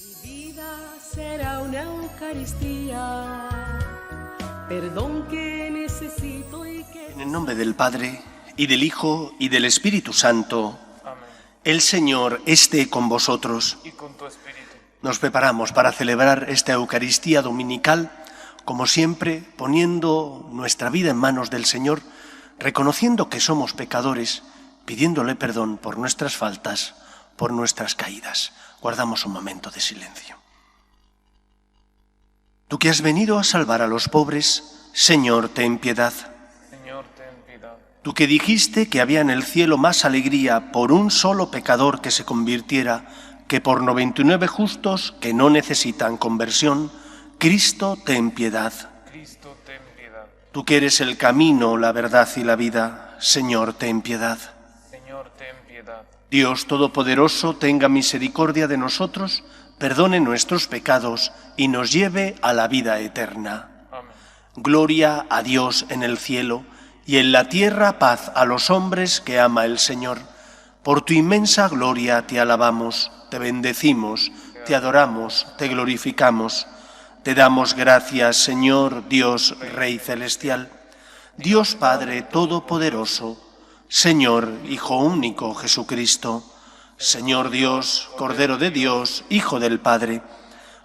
Mi vida será una Eucaristía, perdón que necesito y que... En el nombre del Padre, y del Hijo, y del Espíritu Santo. Amén. El Señor esté con vosotros. Y con tu espíritu. Nos preparamos para celebrar esta Eucaristía dominical, como siempre, poniendo nuestra vida en manos del Señor, reconociendo que somos pecadores, pidiéndole perdón por nuestras faltas, por nuestras caídas. Guardamos un momento de silencio. Tú que has venido a salvar a los pobres, Señor, ten piedad. Señor, ten piedad. Tú que dijiste que había en el cielo más alegría por un solo pecador que se convirtiera que por 99 justos que no necesitan conversión, Cristo, ten piedad. Cristo, ten piedad. Tú que eres el camino, la verdad y la vida, Señor, ten piedad. Señor, ten piedad. Dios Todopoderoso, tenga misericordia de nosotros, perdone nuestros pecados y nos lleve a la vida eterna. Amén. Gloria a Dios en el cielo y en la tierra paz a los hombres que ama el Señor. Por tu inmensa gloria te alabamos, te bendecimos, te adoramos, te glorificamos. Te damos gracias, Señor, Dios, Rey celestial, Dios Padre Todopoderoso, Señor, Hijo único Jesucristo, Señor Dios, Cordero de Dios, Hijo del Padre.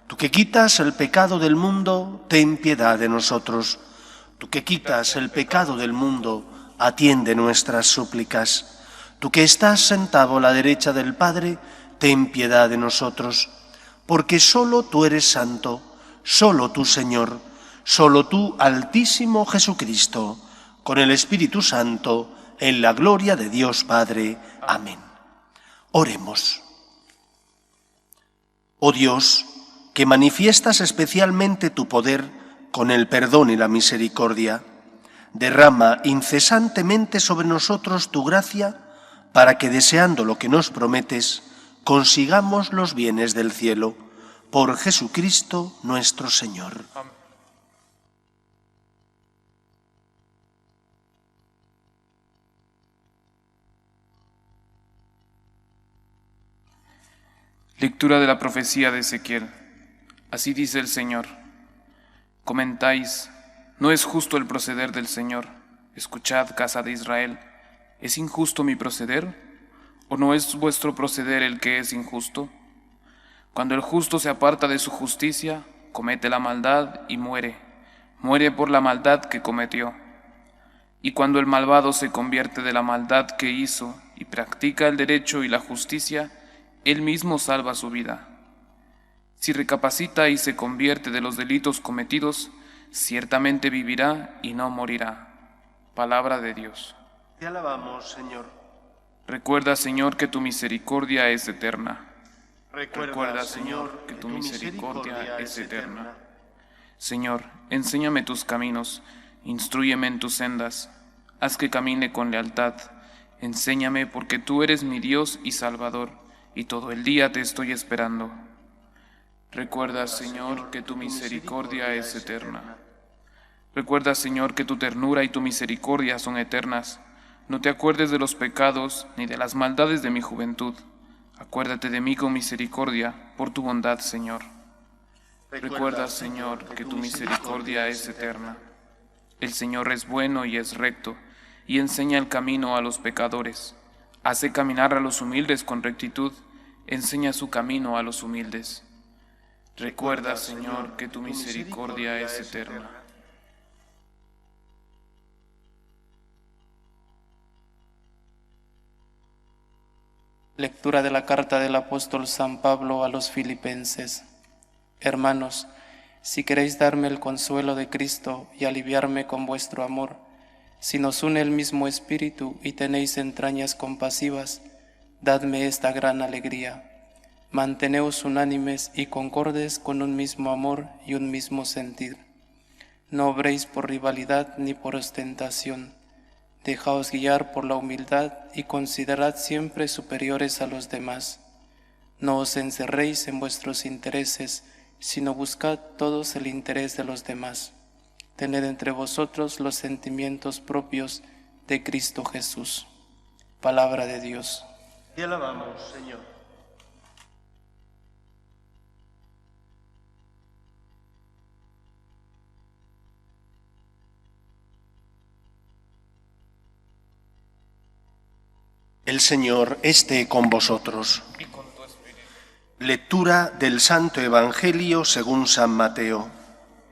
Tú que quitas el pecado del mundo, ten piedad de nosotros. Tú que quitas el pecado del mundo, atiende nuestras súplicas. Tú que estás sentado a la derecha del Padre, ten piedad de nosotros. Porque solo tú eres santo, solo tú, Señor, solo tú, Altísimo Jesucristo, con el Espíritu Santo, en la gloria de Dios Padre. Amén. Oremos. Oh Dios, que manifiestas especialmente tu poder con el perdón y la misericordia, derrama incesantemente sobre nosotros tu gracia para que, deseando lo que nos prometes, consigamos los bienes del cielo. Por Jesucristo nuestro Señor. Amén. Lectura de la profecía de Ezequiel. Así dice el Señor. Comentáis, ¿no es justo el proceder del Señor? Escuchad, casa de Israel, ¿es injusto mi proceder? ¿O no es vuestro proceder el que es injusto? Cuando el justo se aparta de su justicia, comete la maldad y muere por la maldad que cometió. Y cuando el malvado se convierte de la maldad que hizo y practica el derecho y la justicia, él mismo salva su vida. Si recapacita y se convierte de los delitos cometidos, ciertamente vivirá y no morirá. Palabra de Dios. Te alabamos, Señor. Recuerda, Señor, que tu misericordia es eterna. Recuerda, Señor, que tu misericordia es eterna. Señor, enséñame tus caminos, instrúyeme en tus sendas, haz que camine con lealtad. Enséñame porque tú eres mi Dios y Salvador, y todo el día te estoy esperando. Recuerda, Señor, que tu misericordia es eterna. Recuerda, Señor, que tu ternura y tu misericordia son eternas. No te acuerdes de los pecados ni de las maldades de mi juventud. Acuérdate de mí con misericordia, por tu bondad, Señor. Recuerda, Señor, que tu misericordia es eterna. El Señor es bueno y es recto, y enseña el camino a los pecadores. Hace caminar a los humildes con rectitud, enseña su camino a los humildes. Recuerda, Señor, que tu misericordia es eterna. Lectura de la carta del apóstol San Pablo a los Filipenses. Hermanos, si queréis darme el consuelo de Cristo y aliviarme con vuestro amor, si nos une el mismo espíritu y tenéis entrañas compasivas, dadme esta gran alegría. Manteneos unánimes y concordes con un mismo amor y un mismo sentir. No obréis por rivalidad ni por ostentación. Dejaos guiar por la humildad y considerad siempre superiores a los demás. No os encerréis en vuestros intereses, sino buscad todos el interés de los demás. Tened entre vosotros los sentimientos propios de Cristo Jesús. Palabra de Dios. Te alabamos, Señor. El Señor esté con vosotros. Y con tu espíritu. Lectura del Santo Evangelio según San Mateo.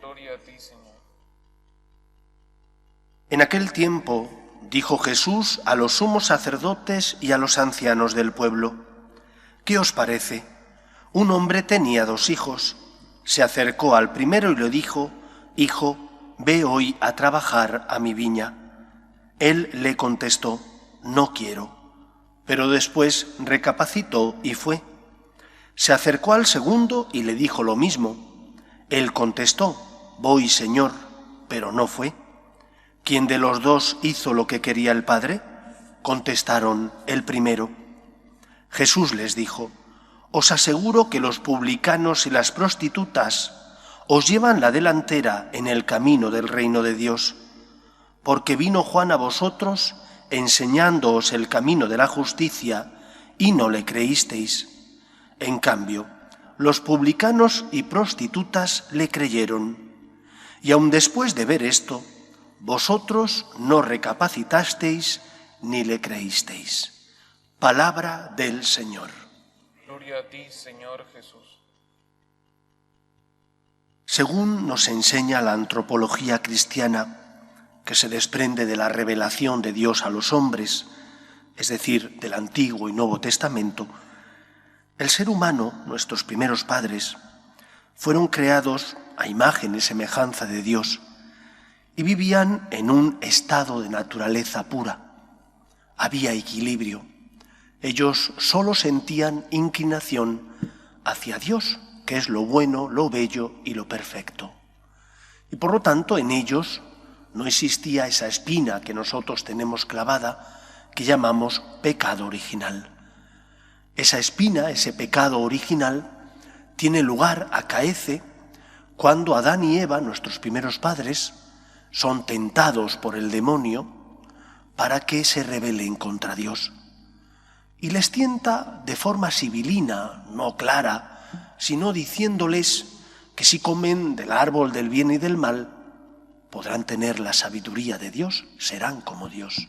Gloria a ti, Señor. En aquel tiempo dijo Jesús a los sumos sacerdotes y a los ancianos del pueblo: ¿Qué os parece? Un hombre tenía 2 hijos. Se acercó al primero y le dijo: Hijo, ve hoy a trabajar a mi viña. Él le contestó: No quiero. Pero después recapacitó y fue. Se acercó al segundo y le dijo lo mismo. Él contestó: Voy, Señor, pero no fue. ¿Quién de los 2 hizo lo que quería el Padre? Contestaron: el primero. Jesús les dijo: Os aseguro que los publicanos y las prostitutas os llevan la delantera en el camino del reino de Dios, porque vino Juan a vosotros enseñándoos el camino de la justicia y no le creísteis. En cambio, los publicanos y prostitutas le creyeron. Y aun después de ver esto, vosotros no recapacitasteis ni le creísteis. Palabra del Señor. Gloria a ti, Señor Jesús. Según nos enseña la antropología cristiana, que se desprende de la revelación de Dios a los hombres, es decir, del Antiguo y Nuevo Testamento, el ser humano, nuestros primeros padres, fueron creados a imagen y semejanza de Dios y vivían en un estado de naturaleza pura. Había equilibrio. Ellos solo sentían inclinación hacia Dios, que es lo bueno, lo bello y lo perfecto. Y por lo tanto, en ellos no existía esa espina que nosotros tenemos clavada, que llamamos pecado original. Esa espina, ese pecado original, tiene lugar, acaece, cuando Adán y Eva, nuestros primeros padres, son tentados por el demonio para que se rebelen contra Dios. Y les tienta de forma sibilina, no clara, sino diciéndoles que si comen del árbol del bien y del mal, podrán tener la sabiduría de Dios, serán como Dios.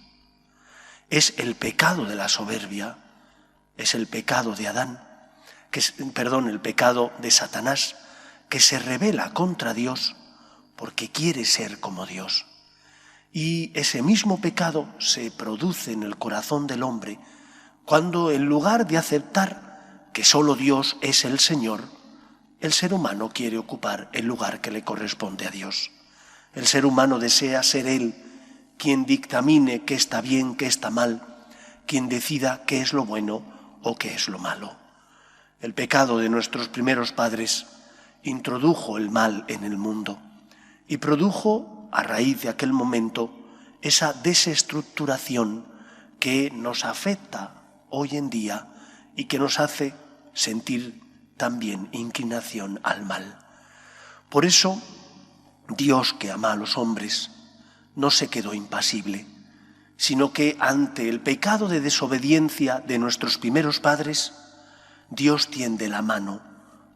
Es el pecado de la soberbia, es el pecado de Adán, el pecado de Satanás, que se rebela contra Dios porque quiere ser como Dios. Y ese mismo pecado se produce en el corazón del hombre cuando, en lugar de aceptar que solo Dios es el Señor, el ser humano quiere ocupar el lugar que le corresponde a Dios. El ser humano desea ser él quien dictamine qué está bien, qué está mal, quien decida qué es lo bueno o qué es lo malo. El pecado de nuestros primeros padres introdujo el mal en el mundo y produjo, a raíz de aquel momento, esa desestructuración que nos afecta hoy en día y que nos hace sentir también inclinación al mal. Por eso, Dios, que ama a los hombres, no se quedó impasible, sino que ante el pecado de desobediencia de nuestros primeros padres, Dios tiende la mano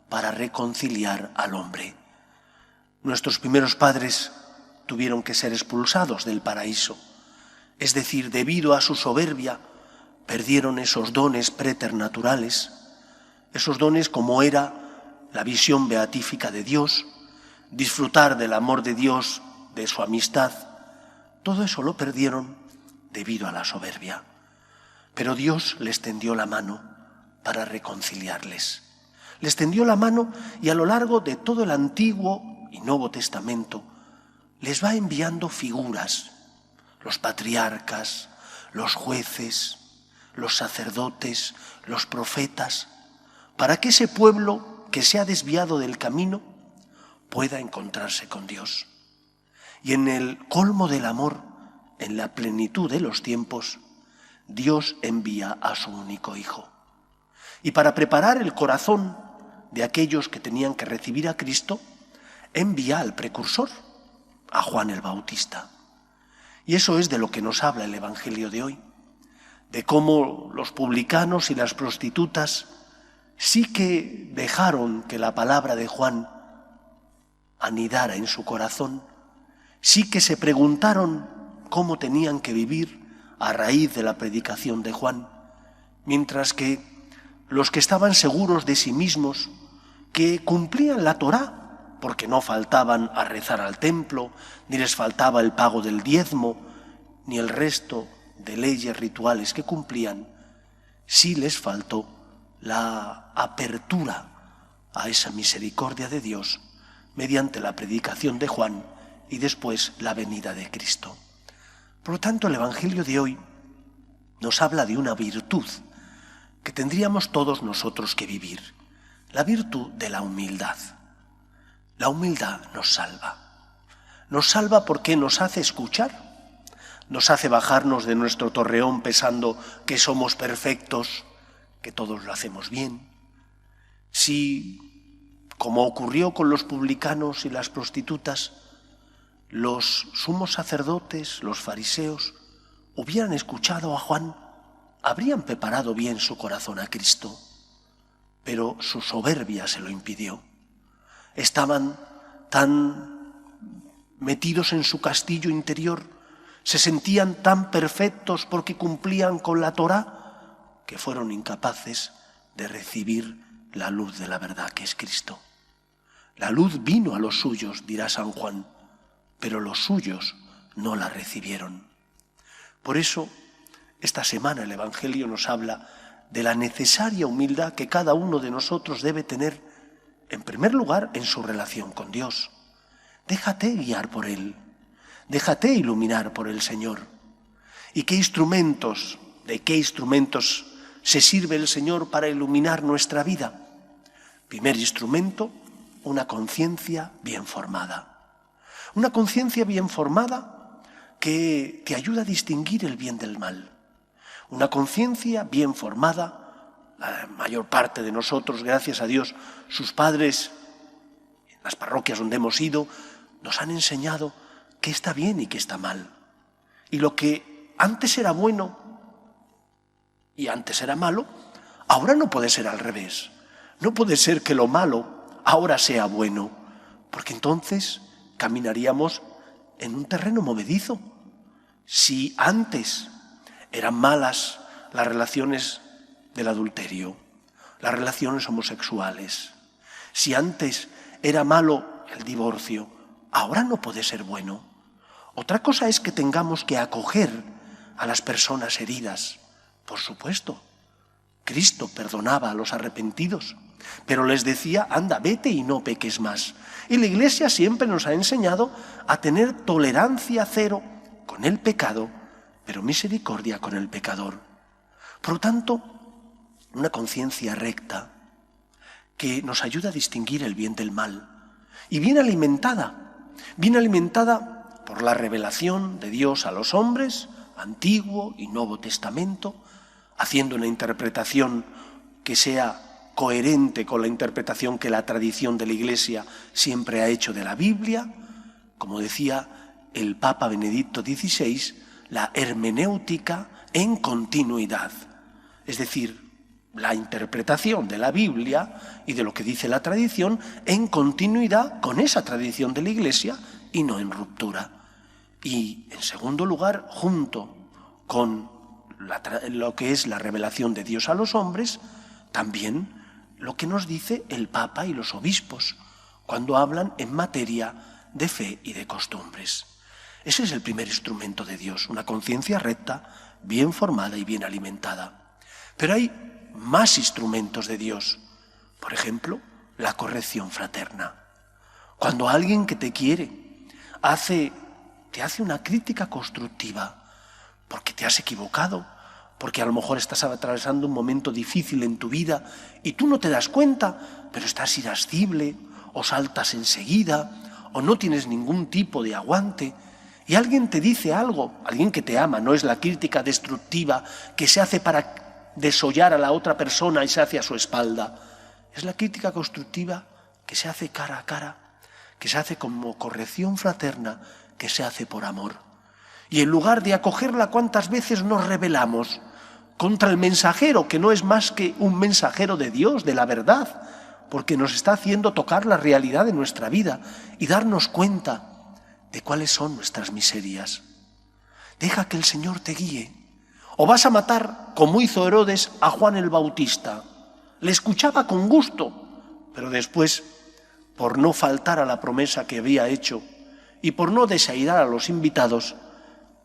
para reconciliar al hombre. Nuestros primeros padres tuvieron que ser expulsados del paraíso, es decir, debido a su soberbia, perdieron esos dones preternaturales, esos dones como era la visión beatífica de Dios, disfrutar del amor de Dios, de su amistad. Todo eso lo perdieron debido a la soberbia. Pero Dios les tendió la mano para reconciliarles. Les tendió la mano y a lo largo de todo el Antiguo y Nuevo Testamento les va enviando figuras, los patriarcas, los jueces, los sacerdotes, los profetas, para que ese pueblo que se ha desviado del camino pueda encontrarse con Dios. Y en el colmo del amor, en la plenitud de los tiempos, Dios envía a su único Hijo. Y para preparar el corazón de aquellos que tenían que recibir a Cristo, envía al precursor, a Juan el Bautista. Y eso es de lo que nos habla el Evangelio de hoy, de cómo los publicanos y las prostitutas sí que dejaron que la palabra de Juan anidara en su corazón, sí que se preguntaron cómo tenían que vivir a raíz de la predicación de Juan, mientras que los que estaban seguros de sí mismos, que cumplían la Torá, porque no faltaban a rezar al templo, ni les faltaba el pago del diezmo, ni el resto de leyes rituales que cumplían, sí les faltó la apertura a esa misericordia de Dios mediante la predicación de Juan y después la venida de Cristo. Por lo tanto, el Evangelio de hoy nos habla de una virtud que tendríamos todos nosotros que vivir, la virtud de la humildad. La humildad nos salva. Nos salva porque nos hace escuchar, nos hace bajarnos de nuestro torreón pensando que somos perfectos, que todos lo hacemos bien. Si, como ocurrió con los publicanos y las prostitutas, los sumos sacerdotes, los fariseos, hubieran escuchado a Juan, habrían preparado bien su corazón a Cristo, pero su soberbia se lo impidió. Estaban tan metidos en su castillo interior, se sentían tan perfectos porque cumplían con la Torá, que fueron incapaces de recibir la luz de la verdad que es Cristo. La luz vino a los suyos, dirá San Juan, pero los suyos no la recibieron. Por eso, esta semana el Evangelio nos habla de la necesaria humildad que cada uno de nosotros debe tener, en primer lugar, en su relación con Dios. Déjate guiar por Él, déjate iluminar por el Señor. ¿Y de qué instrumentos se sirve el Señor para iluminar nuestra vida? Primer instrumento, una conciencia bien formada. Una conciencia bien formada que te ayuda a distinguir el bien del mal. Una conciencia bien formada, la mayor parte de nosotros, gracias a Dios, sus padres, en las parroquias donde hemos ido, nos han enseñado qué está bien y qué está mal. Y lo que antes era bueno y antes era malo, ahora no puede ser al revés. No puede ser que lo malo ahora sea bueno, porque entonces caminaríamos en un terreno movedizo. Si antes eran malas las relaciones del adulterio, las relaciones homosexuales, si antes era malo el divorcio, ahora no puede ser bueno. Otra cosa es que tengamos que acoger a las personas heridas. Por supuesto, Cristo perdonaba a los arrepentidos, pero les decía, anda, vete y no peques más. Y la Iglesia siempre nos ha enseñado a tener tolerancia cero con el pecado, pero misericordia con el pecador. Por lo tanto, una conciencia recta que nos ayuda a distinguir el bien del mal y bien alimentada por la revelación de Dios a los hombres, Antiguo y Nuevo Testamento, haciendo una interpretación que sea coherente con la interpretación que la tradición de la Iglesia siempre ha hecho de la Biblia. Como decía el Papa Benedicto XVI, la hermenéutica en continuidad, es decir, la interpretación de la Biblia y de lo que dice la tradición en continuidad con esa tradición de la Iglesia y no en ruptura. Y, en segundo lugar, junto con lo que es la revelación de Dios a los hombres, también lo que nos dice el Papa y los obispos cuando hablan en materia de fe y de costumbres. Ese es el primer instrumento de Dios, una conciencia recta, bien formada y bien alimentada. Pero hay más instrumentos de Dios. Por ejemplo, la corrección fraterna. Cuando alguien que te quiere te hace una crítica constructiva, porque te has equivocado, porque a lo mejor estás atravesando un momento difícil en tu vida y tú no te das cuenta, pero estás irascible, o saltas enseguida, o no tienes ningún tipo de aguante, y alguien te dice algo, alguien que te ama, no es la crítica destructiva que se hace para desollar a la otra persona y se hace a su espalda, es la crítica constructiva que se hace cara a cara, que se hace como corrección fraterna, que se hace por amor. Y en lugar de acogerla, ¿cuántas veces nos rebelamos contra el mensajero, que no es más que un mensajero de Dios, de la verdad, porque nos está haciendo tocar la realidad de nuestra vida y darnos cuenta de cuáles son nuestras miserias? Deja que el Señor te guíe. ¿O vas a matar, como hizo Herodes, a Juan el Bautista? Le escuchaba con gusto, pero después, por no faltar a la promesa que había hecho y por no desairar a los invitados,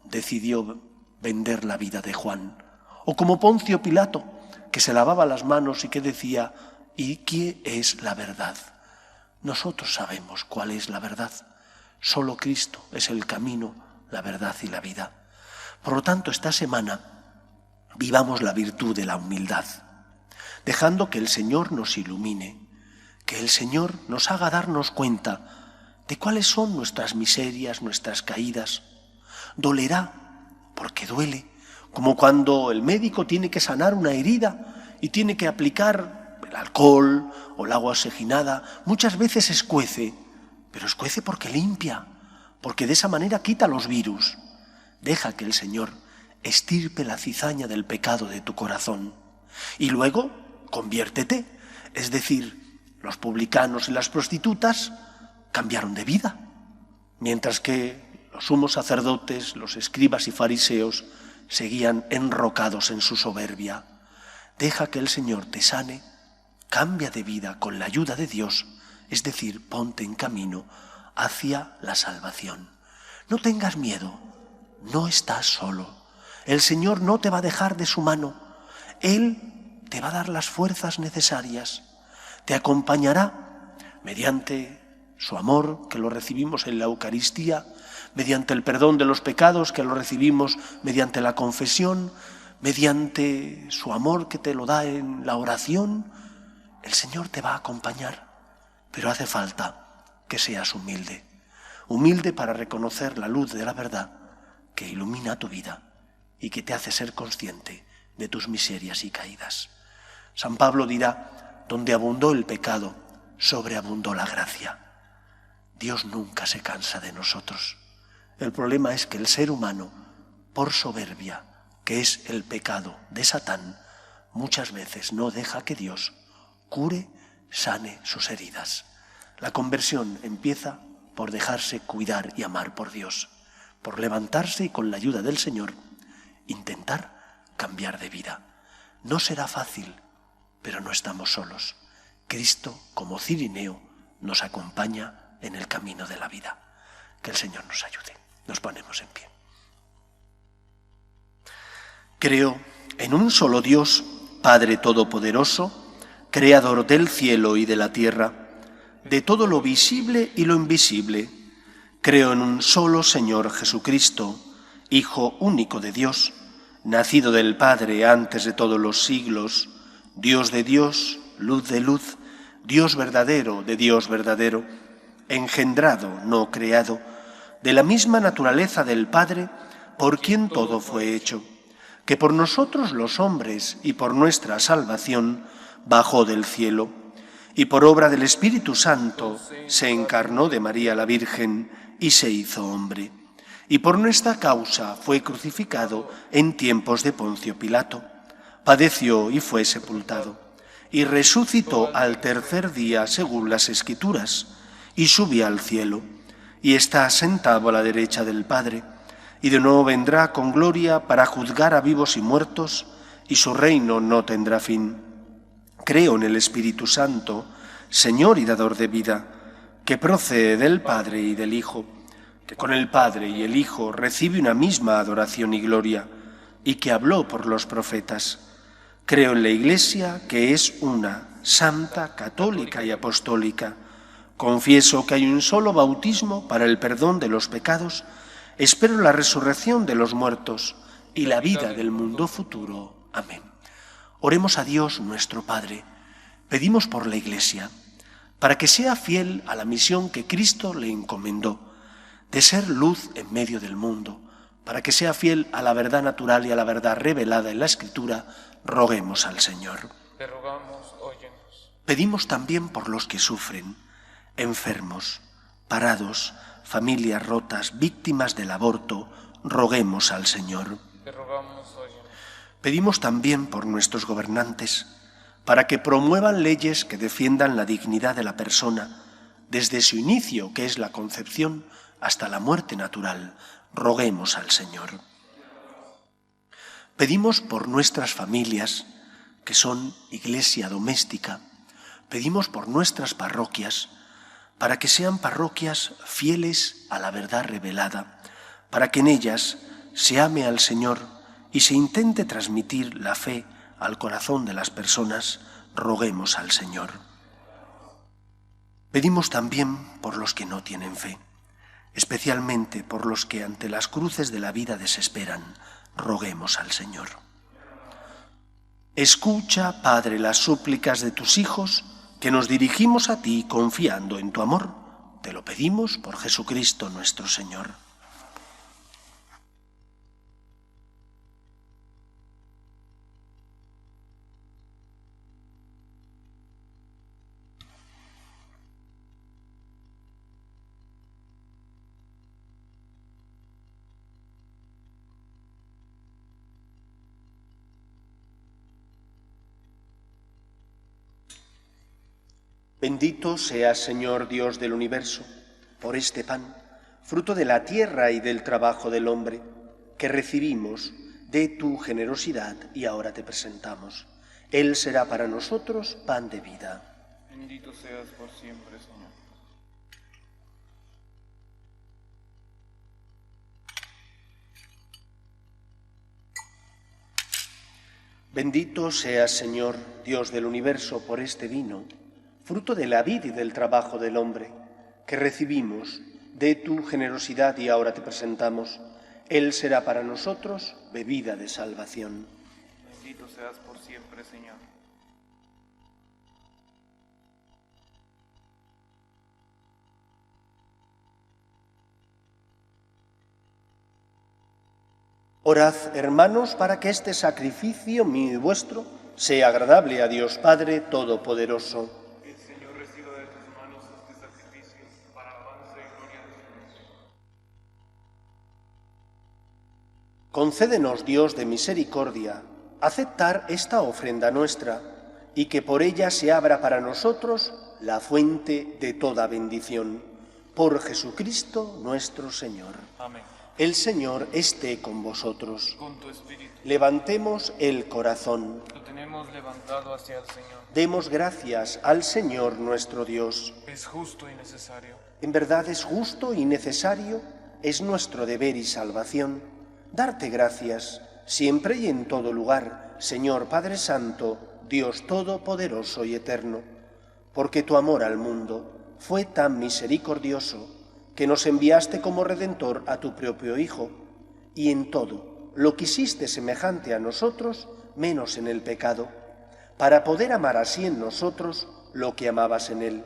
decidió vender la vida de Juan. O como Poncio Pilato, que se lavaba las manos y que decía: ¿y qué es la verdad? Nosotros sabemos cuál es la verdad. Solo Cristo es el camino, la verdad y la vida. Por lo tanto, esta semana vivamos la virtud de la humildad, dejando que el Señor nos ilumine, que el Señor nos haga darnos cuenta de cuáles son nuestras miserias, nuestras caídas. Dolerá, porque duele, como cuando el médico tiene que sanar una herida y tiene que aplicar el alcohol o el agua oxigenada. Muchas veces escuece, pero escuece porque limpia, porque de esa manera quita los virus. Deja que el Señor estirpe la cizaña del pecado de tu corazón. Y luego, conviértete. Es decir, los publicanos y las prostitutas cambiaron de vida, mientras que los sumos sacerdotes, los escribas y fariseos seguían enrocados en su soberbia. Deja que el Señor te sane, cambia de vida con la ayuda de Dios, es decir, ponte en camino hacia la salvación. No tengas miedo, no estás solo. El Señor no te va a dejar de su mano. Él te va a dar las fuerzas necesarias. Te acompañará mediante su amor, que lo recibimos en la Eucaristía, mediante el perdón de los pecados, que lo recibimos mediante la confesión, mediante su amor que te lo da en la oración. El Señor te va a acompañar, pero hace falta que seas humilde. Humilde para reconocer la luz de la verdad que ilumina tu vida y que te hace ser consciente de tus miserias y caídas. San Pablo dirá: donde abundó el pecado, sobreabundó la gracia. Dios nunca se cansa de nosotros. El problema es que el ser humano, por soberbia, que es el pecado de Satán, muchas veces no deja que Dios cure, sane sus heridas. La conversión empieza por dejarse cuidar y amar por Dios, por levantarse y con la ayuda del Señor intentar cambiar de vida. No será fácil, pero no estamos solos. Cristo, como Cirineo, nos acompaña en el camino de la vida. Que el Señor nos ayude. Nos ponemos en pie. Creo en un solo Dios, Padre Todopoderoso, Creador del cielo y de la tierra, de todo lo visible y lo invisible. Creo en un solo Señor Jesucristo, Hijo único de Dios, nacido del Padre antes de todos los siglos, Dios de Dios, luz de luz, Dios verdadero de Dios verdadero, engendrado, no creado, de la misma naturaleza del Padre, por quien todo fue hecho, que por nosotros los hombres y por nuestra salvación bajó del cielo, y por obra del Espíritu Santo se encarnó de María la Virgen y se hizo hombre, y por nuestra causa fue crucificado en tiempos de Poncio Pilato, padeció y fue sepultado, y resucitó al tercer día según las Escrituras, y subió al cielo, y está sentado a la derecha del Padre, y de nuevo vendrá con gloria para juzgar a vivos y muertos, y su reino no tendrá fin. Creo en el Espíritu Santo, Señor y dador de vida, que procede del Padre y del Hijo, que con el Padre y el Hijo recibe una misma adoración y gloria, y que habló por los profetas. Creo en la Iglesia, que es una, santa, católica y apostólica. Confieso que hay un solo bautismo para el perdón de los pecados. Espero la resurrección de los muertos y la vida del mundo futuro. Amén. Oremos a Dios nuestro Padre. Pedimos por la Iglesia, para que sea fiel a la misión que Cristo le encomendó, de ser luz en medio del mundo, para que sea fiel a la verdad natural y a la verdad revelada en la Escritura. Roguemos al Señor. Te rogamos, óyenos. Pedimos también por los que sufren, enfermos, parados, familias rotas, víctimas del aborto. Roguemos al Señor. Te rogamos, óyenos. Pedimos también por nuestros gobernantes, para que promuevan leyes que defiendan la dignidad de la persona, desde su inicio, que es la concepción, hasta la muerte natural. Roguemos al Señor. Pedimos por nuestras familias, que son iglesia doméstica. Pedimos por nuestras parroquias, para que sean parroquias fieles a la verdad revelada, para que en ellas se ame al Señor y se intente transmitir la fe al corazón de las personas. Roguemos al Señor. Pedimos también por los que no tienen fe, especialmente por los que ante las cruces de la vida desesperan. Roguemos al Señor. Escucha, Padre, las súplicas de tus hijos, que nos dirigimos a ti confiando en tu amor. Te lo pedimos por Jesucristo nuestro Señor. Bendito seas, Señor Dios del universo, por este pan, fruto de la tierra y del trabajo del hombre, que recibimos de tu generosidad y ahora te presentamos. Él será para nosotros pan de vida. Bendito seas por siempre, Señor. Bendito seas, Señor Dios del universo, por este vino, fruto de la vid y del trabajo del hombre, que recibimos de tu generosidad y ahora te presentamos. Él será para nosotros bebida de salvación. Bendito seas por siempre, Señor. Orad, hermanos, para que este sacrificio mío y vuestro sea agradable a Dios Padre Todopoderoso. Concédenos, Dios de misericordia, aceptar esta ofrenda nuestra y que por ella se abra para nosotros la fuente de toda bendición. Por Jesucristo nuestro Señor. Amén. El Señor esté con vosotros. Con tu espíritu. Levantemos el corazón. Lo tenemos levantado hacia el Señor. Demos gracias al Señor nuestro Dios. Es justo y necesario. En verdad es justo y necesario, es nuestro deber y salvación, darte gracias siempre y en todo lugar, Señor Padre Santo, Dios Todopoderoso y Eterno, porque tu amor al mundo fue tan misericordioso que nos enviaste como Redentor a tu propio Hijo, y en todo lo quisiste semejante a nosotros, menos en el pecado, para poder amar así en nosotros lo que amabas en Él.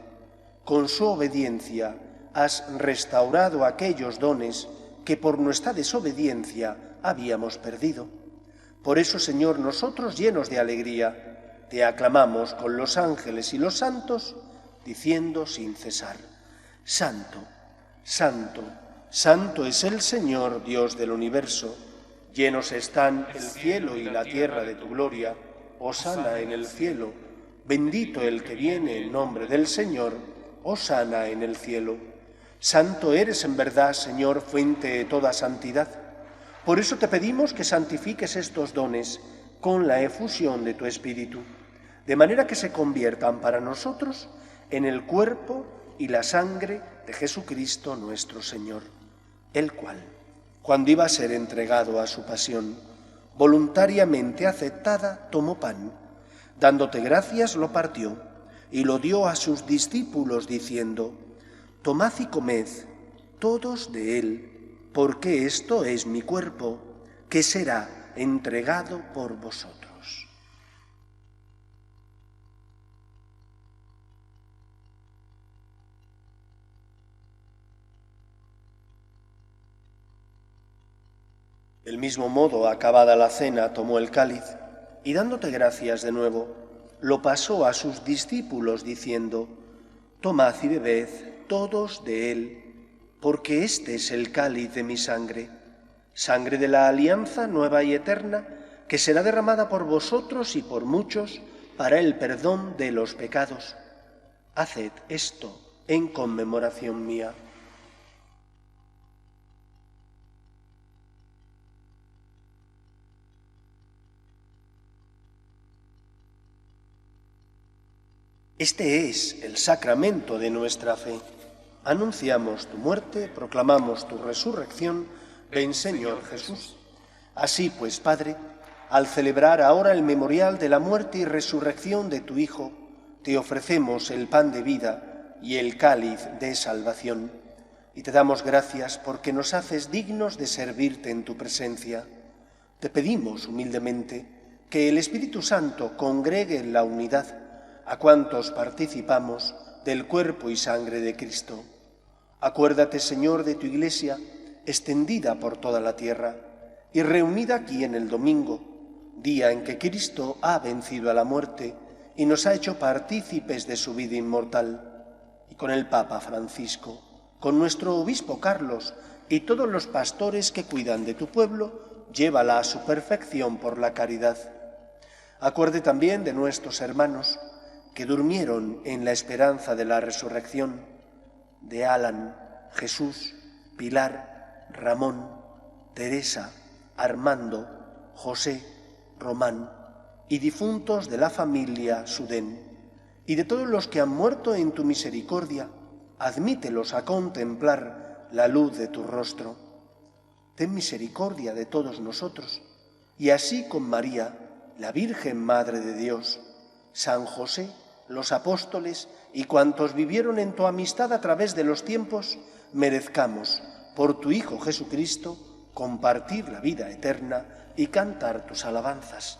Con su obediencia has restaurado aquellos dones que por nuestra desobediencia habíamos perdido. Por eso, Señor, nosotros llenos de alegría, te aclamamos con los ángeles y los santos, diciendo sin cesar: Santo, Santo, Santo es el Señor, Dios del universo. Llenos están el cielo y la tierra de tu gloria. Hosana en el cielo. Bendito el que viene en nombre del Señor. Hosana en el cielo. Santo eres en verdad, Señor, fuente de toda santidad. Por eso te pedimos que santifiques estos dones con la efusión de tu Espíritu, de manera que se conviertan para nosotros en el cuerpo y la sangre de Jesucristo nuestro Señor, el cual, cuando iba a ser entregado a su pasión, voluntariamente aceptada, tomó pan, dándote gracias lo partió y lo dio a sus discípulos diciendo: Tomad y comed todos de él, porque esto es mi cuerpo, que será entregado por vosotros. Del mismo modo, acabada la cena, tomó el cáliz y dándote gracias de nuevo, lo pasó a sus discípulos diciendo: Tomad y bebed todos de él, porque este es el cáliz de mi sangre, sangre de la alianza nueva y eterna, que será derramada por vosotros y por muchos para el perdón de los pecados. Haced esto en conmemoración mía. Este es el sacramento de nuestra fe. Anunciamos tu muerte, proclamamos tu resurrección. Ven, Señor Jesús. Así pues, Padre, al celebrar ahora el memorial de la muerte y resurrección de tu Hijo, te ofrecemos el pan de vida y el cáliz de salvación. Y te damos gracias porque nos haces dignos de servirte en tu presencia. Te pedimos humildemente que el Espíritu Santo congregue en la unidad a cuantos participamos del cuerpo y sangre de Cristo. Acuérdate, Señor, de tu Iglesia, extendida por toda la tierra y reunida aquí en el domingo, día en que Cristo ha vencido a la muerte y nos ha hecho partícipes de su vida inmortal, y con el Papa Francisco, con nuestro obispo Carlos y todos los pastores que cuidan de tu pueblo, llévala a su perfección por la caridad. Acuerde también de nuestros hermanos que durmieron en la esperanza de la resurrección, de Alan, Jesús, Pilar, Ramón, Teresa, Armando, José, Román y difuntos de la familia Sudén, y de todos los que han muerto en tu misericordia, admítelos a contemplar la luz de tu rostro. Ten misericordia de todos nosotros, y así con María, la Virgen Madre de Dios, San José, los apóstoles y cuantos vivieron en tu amistad a través de los tiempos, merezcamos, por tu Hijo Jesucristo, compartir la vida eterna y cantar tus alabanzas.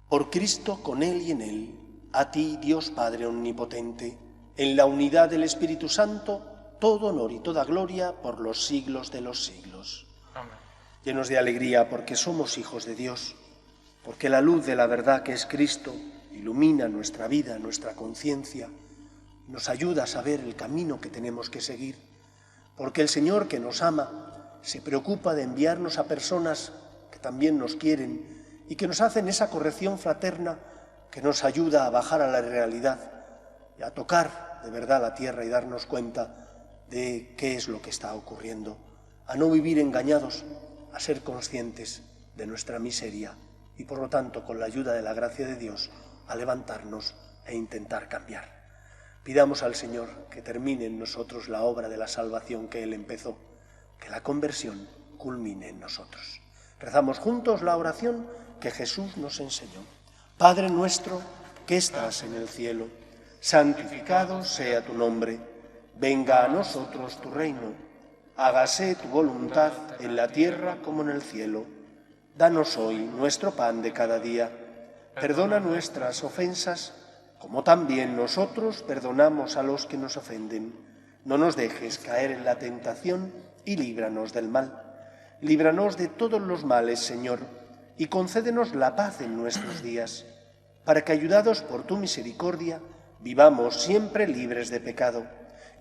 Por Cristo, con Él y en Él, a ti, Dios Padre Omnipotente, en la unidad del Espíritu Santo, todo honor y toda gloria por los siglos de los siglos. Amén. Llenos de alegría porque somos hijos de Dios, porque la luz de la verdad que es Cristo ilumina nuestra vida, nuestra conciencia, nos ayuda a saber el camino que tenemos que seguir, porque el Señor que nos ama se preocupa de enviarnos a personas que también nos quieren y que nos hacen esa corrección fraterna que nos ayuda a bajar a la realidad y a tocar de verdad la tierra y darnos cuenta de qué es lo que está ocurriendo, a no vivir engañados, a ser conscientes de nuestra miseria y por lo tanto con la ayuda de la gracia de Dios a levantarnos e intentar cambiar. Pidamos al Señor que termine en nosotros la obra de la salvación que Él empezó, que la conversión culmine en nosotros. Rezamos juntos la oración que Jesús nos enseñó. Padre nuestro que estás en el cielo, santificado sea tu nombre. Venga a nosotros tu reino. Hágase tu voluntad en la tierra como en el cielo. Danos hoy nuestro pan de cada día. Perdona nuestras ofensas, como también nosotros perdonamos a los que nos ofenden. No nos dejes caer en la tentación y líbranos del mal. Líbranos de todos los males, Señor, y concédenos la paz en nuestros días, para que, ayudados por tu misericordia, vivamos siempre libres de pecado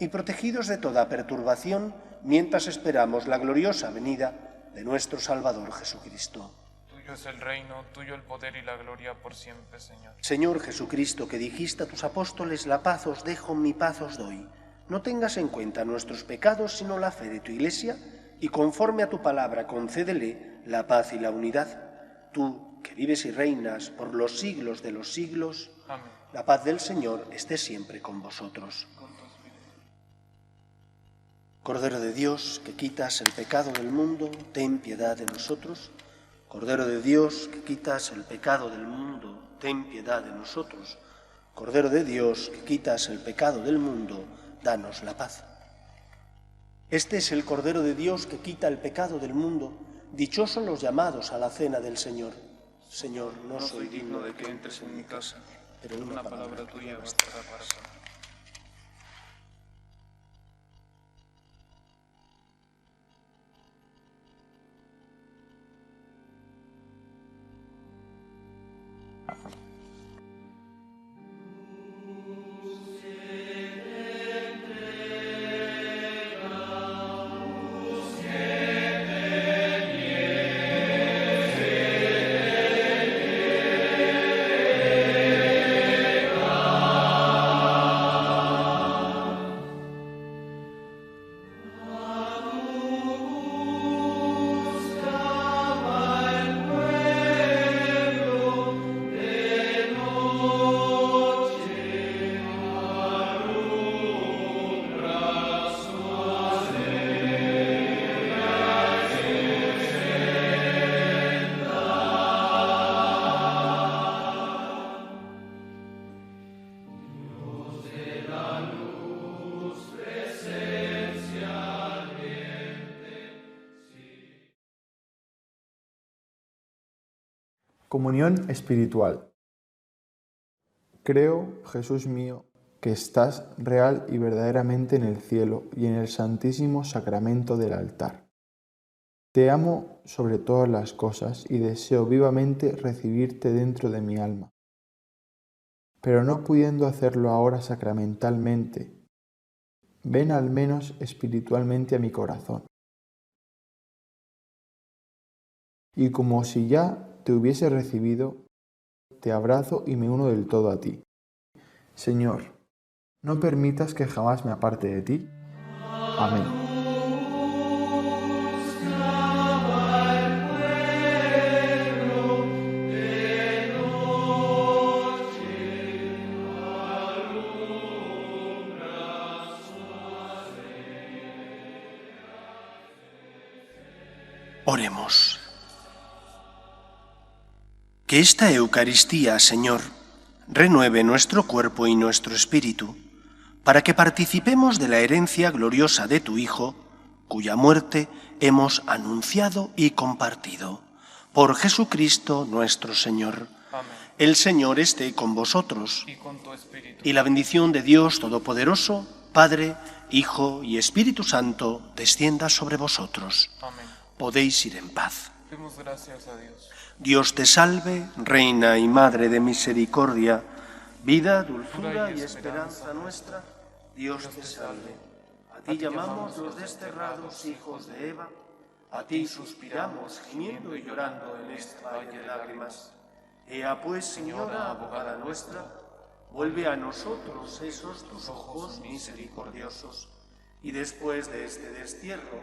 y protegidos de toda perturbación, mientras esperamos la gloriosa venida de nuestro Salvador Jesucristo. Tuyo es el reino, tuyo el poder y la gloria por siempre, Señor. Señor Jesucristo, que dijiste a tus apóstoles, la paz os dejo, mi paz os doy. No tengas en cuenta nuestros pecados, sino la fe de tu Iglesia, y conforme a tu palabra concédele la paz y la unidad. Tú, que vives y reinas por los siglos de los siglos, Amén. la paz del Señor esté siempre con vosotros. Cordero de Dios, que quitas el pecado del mundo, ten piedad de nosotros. Cordero de Dios, que quitas el pecado del mundo, ten piedad de nosotros. Cordero de Dios, que quitas el pecado del mundo, danos la paz. Este es el Cordero de Dios que quita el pecado del mundo. Dichosos los llamados a la cena del Señor. Señor, no soy digno de que entres en mi casa, pero una palabra tuya bastará para sanar. Comunión espiritual. Creo, Jesús mío, que estás real y verdaderamente en el cielo y en el santísimo sacramento del altar. Te amo sobre todas las cosas y deseo vivamente recibirte dentro de mi alma. Pero no pudiendo hacerlo ahora sacramentalmente, ven al menos espiritualmente a mi corazón. Y como si ya te hubiese recibido, te abrazo y me uno del todo a ti. Señor, no permitas que jamás me aparte de ti. Amén. Oremos. Que esta Eucaristía, Señor, renueve nuestro cuerpo y nuestro espíritu, para que participemos de la herencia gloriosa de tu Hijo, cuya muerte hemos anunciado y compartido. Por Jesucristo nuestro Señor. Amén. El Señor esté con vosotros. Y con tu espíritu. Y la bendición de Dios Todopoderoso, Padre, Hijo y Espíritu Santo, descienda sobre vosotros. Amén. Podéis ir en paz. Demos gracias a Dios. Dios te salve, Reina y Madre de misericordia, vida, dulzura y esperanza nuestra. Dios te salve. A ti llamamos los desterrados hijos de Eva, a ti suspiramos gimiendo y llorando en este valle de lágrimas. Ea pues, Señora, abogada nuestra, vuelve a nosotros esos tus ojos misericordiosos, y después de este destierro,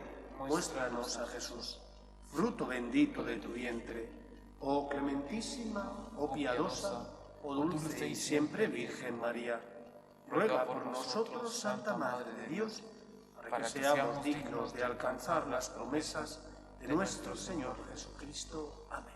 muéstranos a Jesús, fruto bendito de tu vientre, oh clementísima, oh piadosa, oh dulce y siempre Virgen María. Ruega por nosotros, Santa Madre de Dios, para que seamos dignos de alcanzar las promesas de nuestro Señor Jesucristo. Amén.